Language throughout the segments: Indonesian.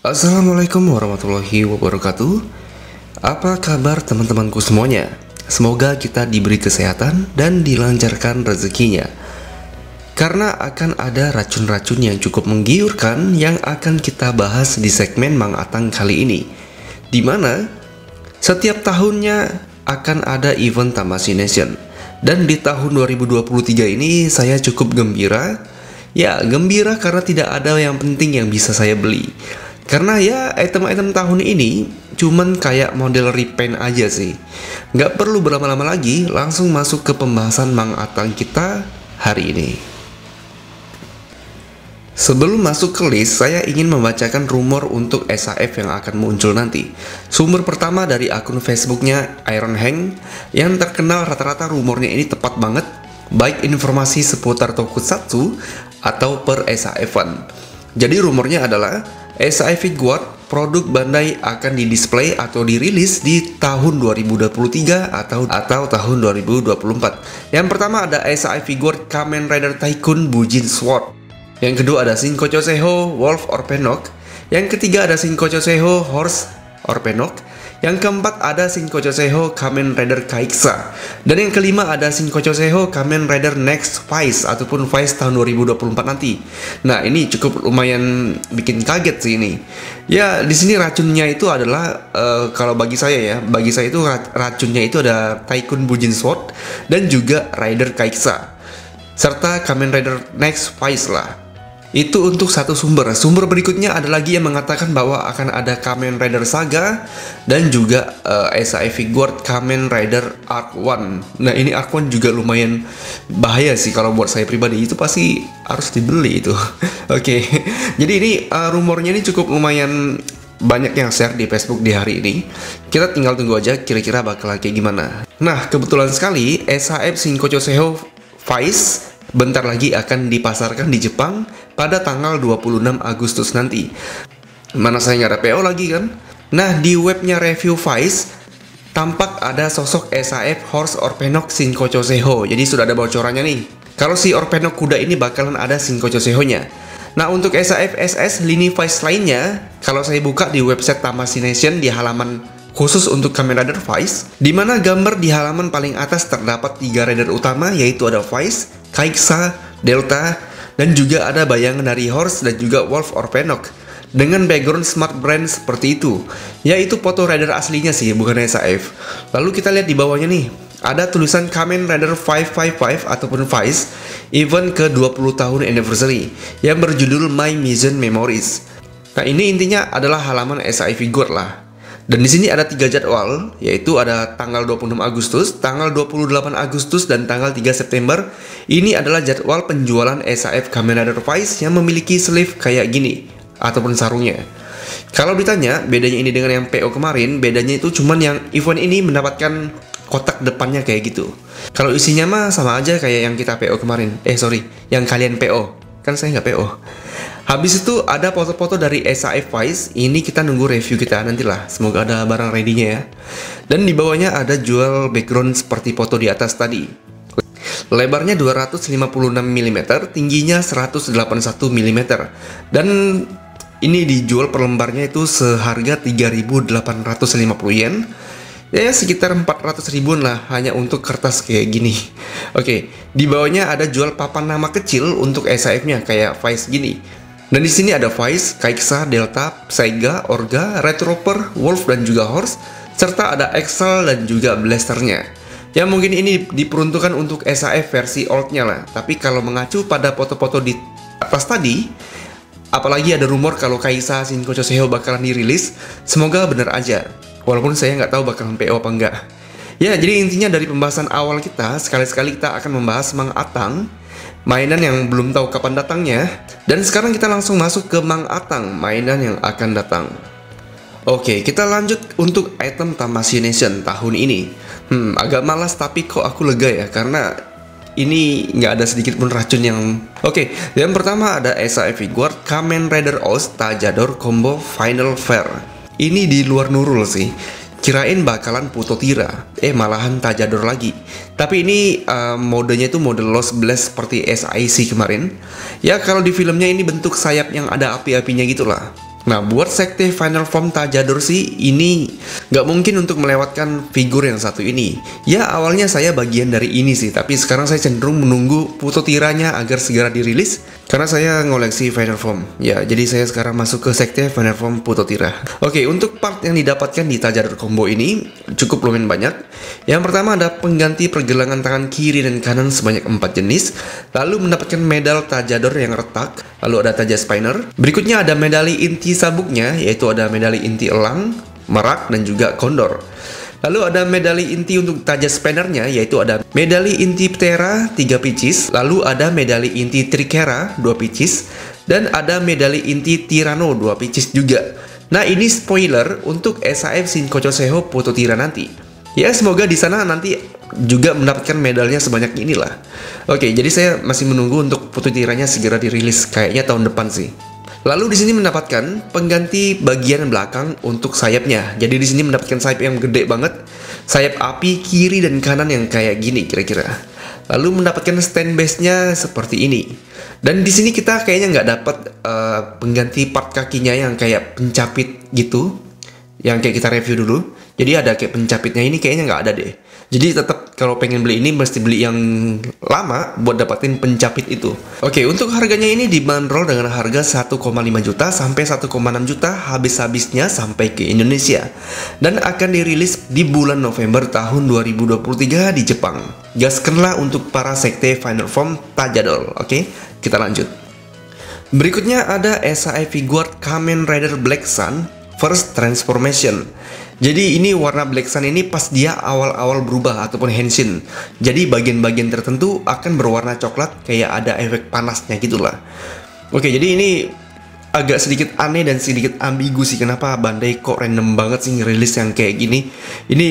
Assalamualaikum warahmatullahi wabarakatuh. Apa kabar teman-temanku semuanya? Semoga kita diberi kesehatan dan dilancarkan rezekinya. Karena akan ada racun-racun yang cukup menggiurkan yang akan kita bahas di segmen Mang Atang kali ini, di mana setiap tahunnya akan ada event Tamashii Nation. Dan di tahun 2023 ini saya cukup gembira. Ya, gembira karena tidak ada yang penting yang bisa saya beli. Karena ya item-item tahun ini cuman kayak model repaint aja sih. Nggak perlu berlama-lama lagi, langsung masuk ke pembahasan Mang Atang kita hari ini. Sebelum masuk ke list, saya ingin membacakan rumor untuk SAF yang akan muncul nanti. Sumber pertama dari akun Facebooknya Iron Hank, yang terkenal rata-rata rumornya ini tepat banget, baik informasi seputar tokusatsu atau per SAF-an. Jadi rumornya adalah SAF Figuart produk Bandai akan didisplay atau dirilis di tahun 2023 atau tahun 2024. Yang pertama ada SAF Figuart Kamen Rider Tycoon Bujin Sword. Yang kedua ada Shinkocho Seho Wolf Orpenok. Yang ketiga ada Shinkocho Seho Horse Orpenok. Yang keempat ada Shinkocho Seho Kamen Rider Kaiksa. Dan yang kelima ada Shinkocho Seho Kamen Rider Next Vice ataupun Vice tahun 2024 nanti. Nah, ini cukup lumayan bikin kaget sih ini. Ya, di sini racunnya itu adalah kalau bagi saya itu racunnya itu ada Tycoon Bujin Sword dan juga Rider Kaiksa. Serta Kamen Rider Next Vice lah. Itu untuk satu sumber. Sumber berikutnya ada lagi yang mengatakan bahwa akan ada Kamen Rider Saga dan juga SAF Figuart Kamen Rider Arc 1. Nah, ini Arc 1 juga lumayan bahaya sih kalau buat saya pribadi. Itu pasti harus dibeli itu. Oke. Jadi ini rumornya ini cukup lumayan banyak yang share di Facebook di hari ini. Kita tinggal tunggu aja kira-kira bakal kayak gimana. Nah, kebetulan sekali SAF Shinkocho Seho Vice bentar lagi akan dipasarkan di Jepang pada tanggal 26 Agustus nanti. Mana saya nggak ada PO lagi kan? Nah, di webnya Review Vice tampak ada sosok SAF Horse Orpenok Shinkocho Seho. Jadi sudah ada bocorannya nih. Kalau si Orpenok kuda ini bakalan ada Shinkocho Seho-nya. Nah, untuk SAF SS lini Vice lainnya, kalau saya buka di website Tamashii Nation di halaman khusus untuk Kamen Rider Vice, di mana gambar di halaman paling atas terdapat 3 rider utama, yaitu ada Vice, Kaiksa, Delta, dan juga ada bayangan dari Horse dan juga Wolf Orpenok dengan background smart brand seperti itu, yaitu foto rider aslinya sih, bukan SAF. Lalu kita lihat di bawahnya nih, ada tulisan Kamen Rider 555 ataupun Vice event ke 20 tahun anniversary yang berjudul My Mission Memories. Nah, ini intinya adalah halaman SAF Figuart lah. Dan di sini ada 3 jadwal, yaitu ada tanggal 26 Agustus, tanggal 28 Agustus, dan tanggal 3 September. Ini adalah jadwal penjualan SAF Kamen Rider Vice yang memiliki sleeve kayak gini, ataupun sarungnya. Kalau ditanya, bedanya ini dengan yang PO kemarin, bedanya itu cuman yang event ini mendapatkan kotak depannya kayak gitu. Kalau isinya mah sama aja kayak yang kita PO kemarin. Yang kalian PO. Kan saya nggak PO. Habis itu ada foto-foto dari SAF Vice. Ini kita nunggu review kita nantilah. Semoga ada barang ready-nya ya. Dan di bawahnya ada jual background seperti foto di atas tadi. Lebarnya 256 mm, tingginya 181 mm. Dan ini dijual per lembarnya itu seharga 3.850 yen. Ya, sekitar 400 ribuan lah hanya untuk kertas kayak gini. Oke, di bawahnya ada jual papan nama kecil untuk SAF-nya kayak Vice gini. Dan di sini ada Vice, Kaiksa, Delta, Saiga, Orga, Red Roper, Wolf, dan juga Horse, serta ada Excel dan juga Blasternya. Ya, mungkin ini diperuntukkan untuk SAF versi old-nya lah. Tapi kalau mengacu pada foto-foto di atas tadi, apalagi ada rumor kalau Kaisa Shinkocho Seho bakalan dirilis, semoga bener aja. Walaupun saya nggak tahu bakalan PO apa enggak. Ya, jadi intinya dari pembahasan awal kita, sekali-sekali kita akan membahas Mang Atang, mainan yang belum tahu kapan datangnya. Dan sekarang kita langsung masuk ke Mang Atang, mainan yang akan datang. Oke, kita lanjut untuk item Tamashii Nation tahun ini. Agak malas tapi kok aku lega ya, karena ini nggak ada sedikit pun racun yang... Oke, yang pertama ada SAF Figuart Kamen Rider Oz Tajador Combo Final Fair. Ini di luar Nurul sih. Kirain bakalan Putotira, malahan Tajador lagi. Tapi ini modenya itu mode Lost Blast seperti SIC kemarin. Ya, kalau di filmnya ini bentuk sayap yang ada api-apinya gitulah. Nah, buat sekte Final Form Tajador sih, ini nggak mungkin untuk melewatkan figur yang satu ini. Ya, awalnya saya bagian dari ini sih, tapi sekarang saya cenderung menunggu Puto Tiranya agar segera dirilis, karena saya ngoleksi Final Form. Ya, jadi saya sekarang masuk ke sekte Final Form Puto Tira. Oke, untuk part yang didapatkan di Tajador Combo ini, cukup lumayan banyak. Yang pertama ada pengganti pergelangan tangan kiri dan kanan sebanyak 4 jenis, lalu mendapatkan medal Tajador yang retak, lalu ada Taja Spiner. Berikutnya ada medali inti sabuknya, yaitu ada medali inti elang, merak, dan juga kondor. Lalu ada medali inti untuk Taja Spinernya, yaitu ada medali inti Ptera 3 pieces, lalu ada medali inti Trikera 2 pieces, dan ada medali inti Tyranno 2 pieces juga. Nah, ini spoiler untuk SAF Shinkocho Seho Puto Tira nanti. Ya, semoga di sana nanti juga mendapatkan medalnya sebanyak inilah. Oke, jadi saya masih menunggu untuk Puto Tiranya segera dirilis, kayaknya tahun depan sih. Lalu di sini mendapatkan pengganti bagian belakang untuk sayapnya. Jadi di sini mendapatkan sayap yang gede banget, sayap api kiri dan kanan yang kayak gini kira-kira. Lalu mendapatkan stand base-nya seperti ini. Dan di sini kita kayaknya nggak dapat pengganti part kakinya yang kayak pencapit gitu, yang kayak kita review dulu. Jadi ada kayak pencapitnya, ini kayaknya nggak ada deh. Jadi tetap kalau pengen beli ini mesti beli yang lama buat dapatin pencapit itu. Oke, untuk harganya ini dibanderol dengan harga 1,5 juta sampai 1,6 juta habis-habisnya sampai ke Indonesia. Dan akan dirilis di bulan November tahun 2023 di Jepang. Gaskanlah untuk para sekte Final Form Tajador. Oke, kita lanjut. Berikutnya ada SAE Figuart Kamen Rider Black Sun First Transformation. Jadi ini warna Black Sun ini pas dia awal-awal berubah ataupun henshin. Jadi bagian-bagian tertentu akan berwarna coklat, kayak ada efek panasnya gitulah. Oke, jadi ini agak sedikit aneh dan sedikit ambigu sih, kenapa Bandai kok random banget sih ngerilis yang kayak gini. Ini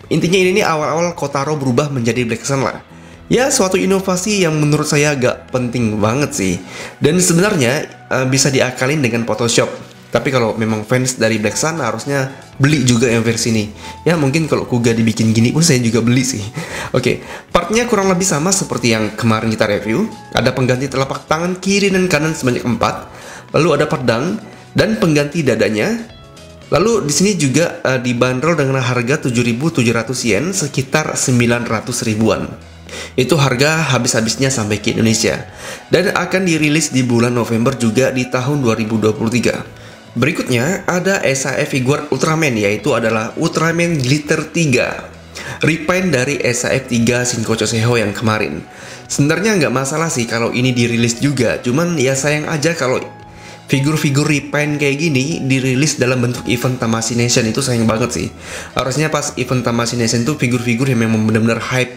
intinya ini awal-awal Kotaro berubah menjadi Black Sun lah. Ya, suatu inovasi yang menurut saya agak penting banget sih. Dan sebenarnya bisa diakalin dengan Photoshop. Tapi kalau memang fans dari Black Sun harusnya beli juga yang versi ini. Ya mungkin kalau Kuga dibikin gini pun saya juga beli sih. Oke, partnya kurang lebih sama seperti yang kemarin kita review. Ada pengganti telapak tangan kiri dan kanan sebanyak 4. Lalu ada pedang dan pengganti dadanya. Lalu di sini juga dibanderol dengan harga 7.700 yen, sekitar 900 ribuan. Itu harga habis-habisnya sampai ke Indonesia. Dan akan dirilis di bulan November juga di tahun 2023. Berikutnya ada SAE Figuart Ultraman, yaitu adalah Ultraman Glitter 3, repaint dari SAF 3 Shinkocho Seho yang kemarin. Sebenarnya nggak masalah sih kalau ini dirilis juga, cuman ya sayang aja kalau figur-figur repaint kayak gini dirilis dalam bentuk event Tamashii Nation, itu sayang banget sih. Harusnya pas event Tamashii Nation tuh figur-figur yang memang benar-benar hype.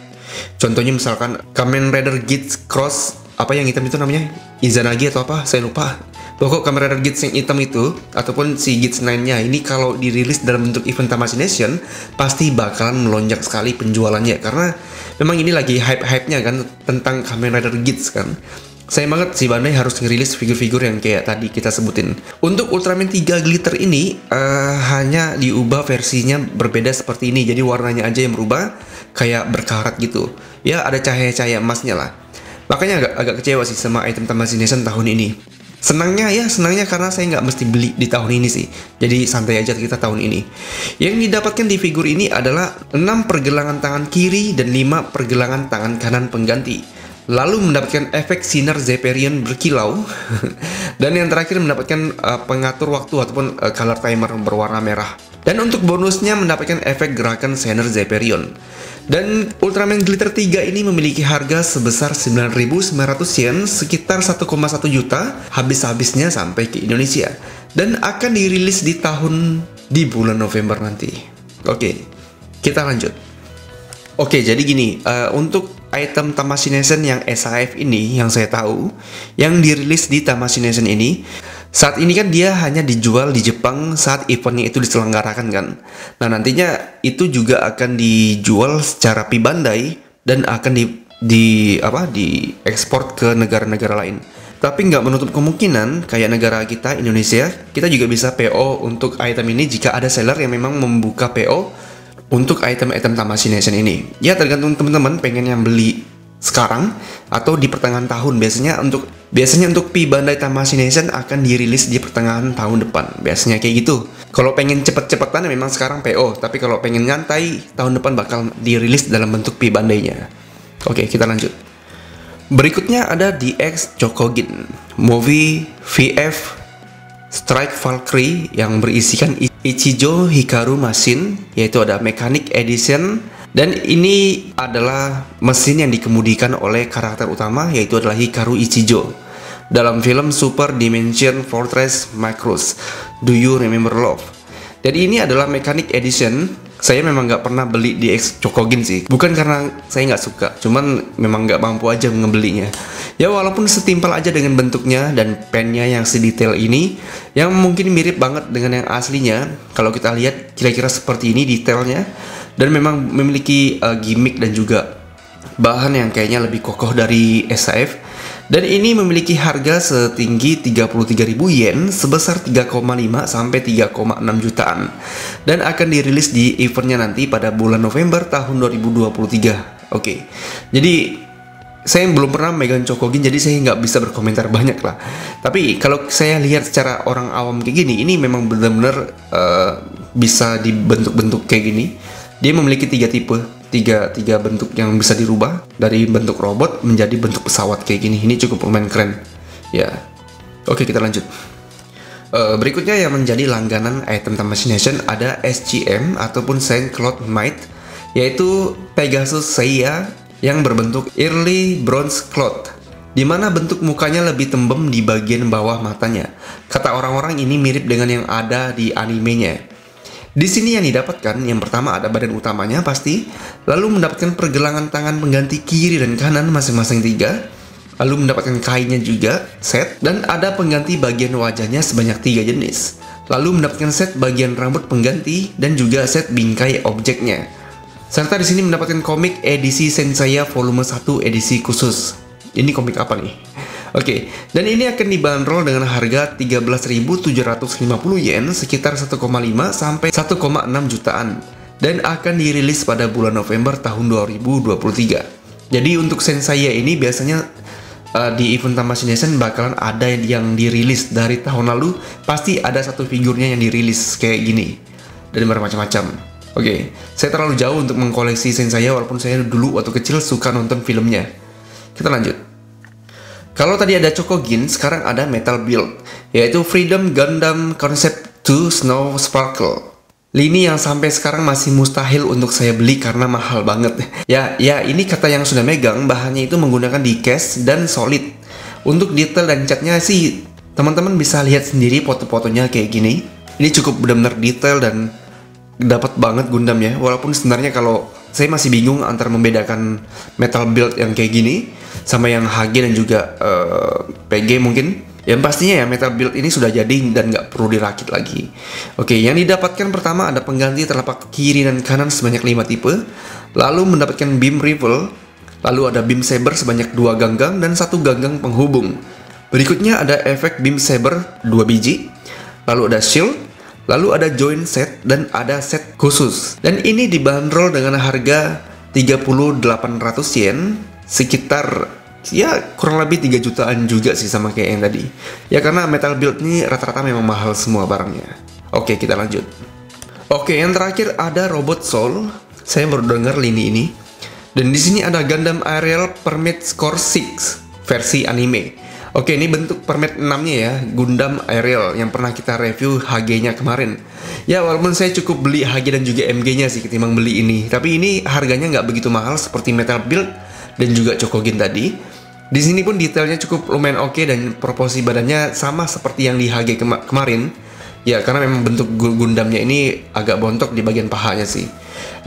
Contohnya misalkan Kamen Rider Geats Cross, apa yang hitam itu namanya? Izanagi atau apa? Saya lupa. Pokok Kamen Rider Geats yang hitam itu, ataupun si Geats 9-nya, ini kalau dirilis dalam bentuk event Tamashii Nation, pasti bakalan melonjak sekali penjualannya. Karena memang ini lagi hype-hype-nya kan, tentang Kamen Rider Geats kan. Sayang banget si Bandai harus ngerilis figur-figur yang kayak tadi kita sebutin. Untuk Ultraman 3 Glitter ini, hanya diubah versinya berbeda seperti ini. Jadi warnanya aja yang berubah, kayak berkarat gitu. Ya ada cahaya-cahaya emasnya lah. Makanya agak kecewa sih sama item Tamashii Nation tahun ini. Senangnya karena saya nggak mesti beli di tahun ini sih. Jadi santai aja kita tahun ini. Yang didapatkan di figur ini adalah 6 pergelangan tangan kiri dan 5 pergelangan tangan kanan pengganti. Lalu mendapatkan efek sinar Zeperion berkilau. Dan yang terakhir mendapatkan pengatur waktu ataupun color timer berwarna merah. Dan untuk bonusnya mendapatkan efek gerakan Sener Zeperion. Dan Ultraman Glitter 3 ini memiliki harga sebesar 9.900 yen, sekitar 1,1 juta habis-habisnya sampai ke Indonesia. Dan akan dirilis di bulan November nanti. Oke, kita lanjut. Oke, jadi gini, untuk item Tamashii Nation yang SAF ini yang saya tahu, yang dirilis di Tamashii Nation ini, saat ini kan dia hanya dijual di Jepang saat eventnya itu diselenggarakan kan. Nah nantinya itu juga akan dijual secara Bandai dan akan diekspor ke negara-negara lain. Tapi nggak menutup kemungkinan kayak negara kita Indonesia, kita juga bisa PO untuk item ini jika ada seller yang memang membuka PO untuk item-item Tamashii Nation ini. Ya tergantung teman-teman pengen yang beli sekarang atau di pertengahan tahun. Biasanya untuk P Bandai Tamashii Nation akan dirilis di pertengahan tahun depan. Biasanya kayak gitu. Kalau pengen cepet-cepetan memang sekarang PO, tapi kalau pengen nyantai tahun depan bakal dirilis dalam bentuk P Bandai-nya. Oke, kita lanjut. Berikutnya ada DX Chokogin Movie VF Strike Valkyrie yang berisikan Ichijo Hikaru Machine, yaitu ada Mechanic Edition, dan ini adalah mesin yang dikemudikan oleh karakter utama, yaitu adalah Hikaru Ichijo dalam film Super Dimension Fortress Macross Do You Remember Love. Jadi ini adalah Mechanic Edition. Saya memang nggak pernah beli DX Chokogin sih, bukan karena saya nggak suka, cuman memang nggak mampu aja ngebelinya. Ya walaupun setimpal aja dengan bentuknya dan pennya yang sedetail ini, yang mungkin mirip banget dengan yang aslinya. Kalau kita lihat kira-kira seperti ini detailnya, dan memang memiliki gimmick dan juga bahan yang kayaknya lebih kokoh dari SAF. Dan ini memiliki harga setinggi 33.000 yen sebesar 3,5 sampai 3,6 jutaan. Dan akan dirilis di eventnya nanti pada bulan November tahun 2023. Oke, jadi saya belum pernah megang Chokogin, jadi saya nggak bisa berkomentar banyak lah. Tapi kalau saya lihat secara orang awam kayak gini, ini memang benar-benar bisa dibentuk-bentuk kayak gini. Dia memiliki tiga bentuk yang bisa dirubah dari bentuk robot menjadi bentuk pesawat kayak gini. Ini cukup lumayan keren. Ya, oke, kita lanjut. Berikutnya yang menjadi langganan item Tamashii Nation ada SGM ataupun Saint Cloud Might, yaitu Pegasus Seiya yang berbentuk Early Bronze Cloud, di mana bentuk mukanya lebih tembem di bagian bawah matanya. Kata orang-orang ini mirip dengan yang ada di animenya. Di sini yang didapatkan, yang pertama ada badan utamanya pasti, lalu mendapatkan pergelangan tangan pengganti kiri dan kanan masing-masing 3, lalu mendapatkan kainnya juga, set, dan ada pengganti bagian wajahnya sebanyak 3 jenis, lalu mendapatkan set bagian rambut pengganti dan juga set bingkai objeknya. Serta di sini mendapatkan komik edisi Senseiya volume 1 edisi khusus. Ini komik apa nih? Oke, dan ini akan dibanderol dengan harga 13.750 yen, sekitar 1,5 sampai 1,6 jutaan, dan akan dirilis pada bulan November tahun 2023. Jadi untuk Senseiya ini biasanya di event Tamashii Nation bakalan ada yang dirilis dari tahun lalu, pasti ada satu figurnya yang dirilis kayak gini, dan bermacam-macam. Oke, saya terlalu jauh untuk mengkoleksi Senseiya walaupun saya dulu waktu kecil suka nonton filmnya. Kita lanjut. Kalau tadi ada Chokogin, sekarang ada Metal Build, yaitu Freedom Gundam Concept 2 Snow Sparkle. Lini yang sampai sekarang masih mustahil untuk saya beli karena mahal banget. Ya ini kata yang sudah megang, bahannya itu menggunakan die-cast dan solid. Untuk detail dan catnya sih, teman-teman bisa lihat sendiri foto-fotonya kayak gini. Ini cukup benar-benar detail dan dapat banget Gundamnya. Walaupun sebenarnya kalau saya masih bingung antara membedakan Metal Build yang kayak gini sama yang HG dan juga PG mungkin. Yang pastinya ya Metal Build ini sudah jadi dan nggak perlu dirakit lagi. Oke, yang didapatkan pertama ada pengganti telapak kiri dan kanan sebanyak 5 tipe, lalu mendapatkan beam rifle, lalu ada beam saber sebanyak 2 ganggang dan 1 ganggang penghubung. Berikutnya ada efek beam saber 2 biji, lalu ada shield, lalu ada joint set dan ada set khusus. Dan ini dibanderol dengan harga 3.800 yen, sekitar ya kurang lebih 3 jutaan juga sih sama kayak yang tadi. Ya karena Metal Build ini rata-rata memang mahal semua barangnya. Oke, kita lanjut. Oke, yang terakhir ada Robot Soul. Saya baru dengar lini ini. Dan di sini ada Gundam Aerial Permit Score 6 versi anime. Oke, ini bentuk Permit 6-nya ya, Gundam Aerial yang pernah kita review HG-nya kemarin. Ya walaupun saya cukup beli HG dan juga MG-nya sih ketimbang beli ini, tapi ini harganya nggak begitu mahal seperti Metal Build dan juga Chokogin tadi. Di sini pun detailnya cukup lumayan oke dan proporsi badannya sama seperti yang di HG kemarin. Ya karena memang bentuk Gundamnya ini agak bontok di bagian pahanya sih.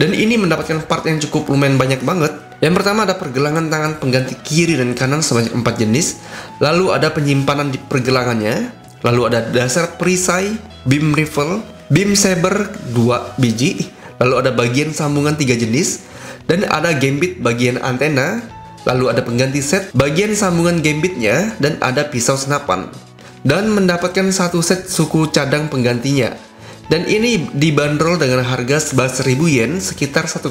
Dan ini mendapatkan part yang cukup lumayan banyak banget. Yang pertama ada pergelangan tangan pengganti kiri dan kanan sebanyak 4 jenis. Lalu ada penyimpanan di pergelangannya. Lalu ada dasar perisai, beam rifle, beam saber 2 biji. Lalu ada bagian sambungan 3 jenis. Dan ada gambit bagian antena. Lalu ada pengganti set bagian sambungan gambitnya. Dan ada pisau senapan. Dan mendapatkan satu set suku cadang penggantinya. Dan ini dibanderol dengan harga 11.000 yen, sekitar 1,2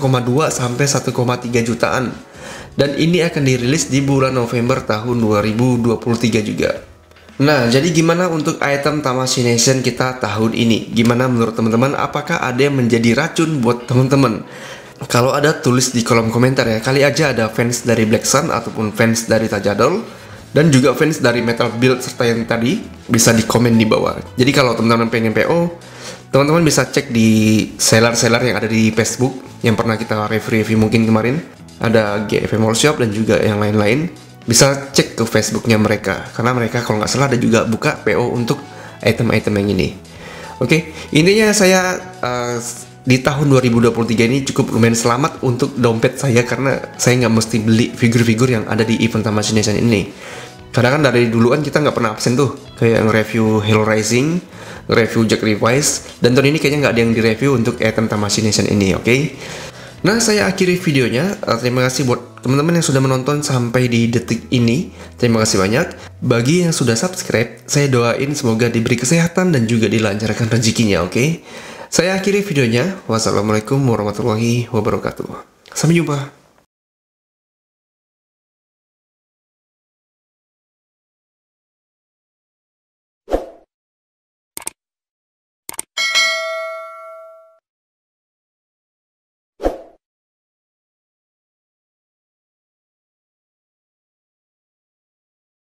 sampai 1,3 jutaan. Dan ini akan dirilis di bulan November tahun 2023 juga. Nah, jadi gimana untuk item Tamashii Nation kita tahun ini? Gimana menurut teman-teman? Apakah ada yang menjadi racun buat teman-teman? Kalau ada, tulis di kolom komentar ya. Kali aja ada fans dari Black Sun ataupun fans dari Tajadol, dan juga fans dari Metal Build serta yang tadi, bisa di komen di bawah. Jadi kalau teman-teman pengen PO, teman-teman bisa cek di seller-seller yang ada di Facebook yang pernah kita review mungkin kemarin. Ada GFM Workshop dan juga yang lain-lain. Bisa cek ke Facebooknya mereka, karena mereka kalau nggak salah ada juga buka PO untuk item-item yang ini. Oke, intinya saya di tahun 2023 ini cukup lumayan selamat untuk dompet saya, karena saya nggak mesti beli figur-figur yang ada di event Tamashii Nation ini. Karena kan dari duluan kita nggak pernah absen tuh, kayak nge-review Halo Rising, nge-review Jack Revice, dan tahun ini kayaknya nggak ada yang di-review untuk item Tamashii Nation ini, oke? Nah, saya akhiri videonya. Terima kasih buat teman-teman yang sudah menonton sampai di detik ini. Terima kasih banyak. Bagi yang sudah subscribe, saya doain semoga diberi kesehatan dan juga dilancarkan rezekinya, oke? Saya akhiri videonya. Wassalamualaikum warahmatullahi wabarakatuh. Sampai jumpa.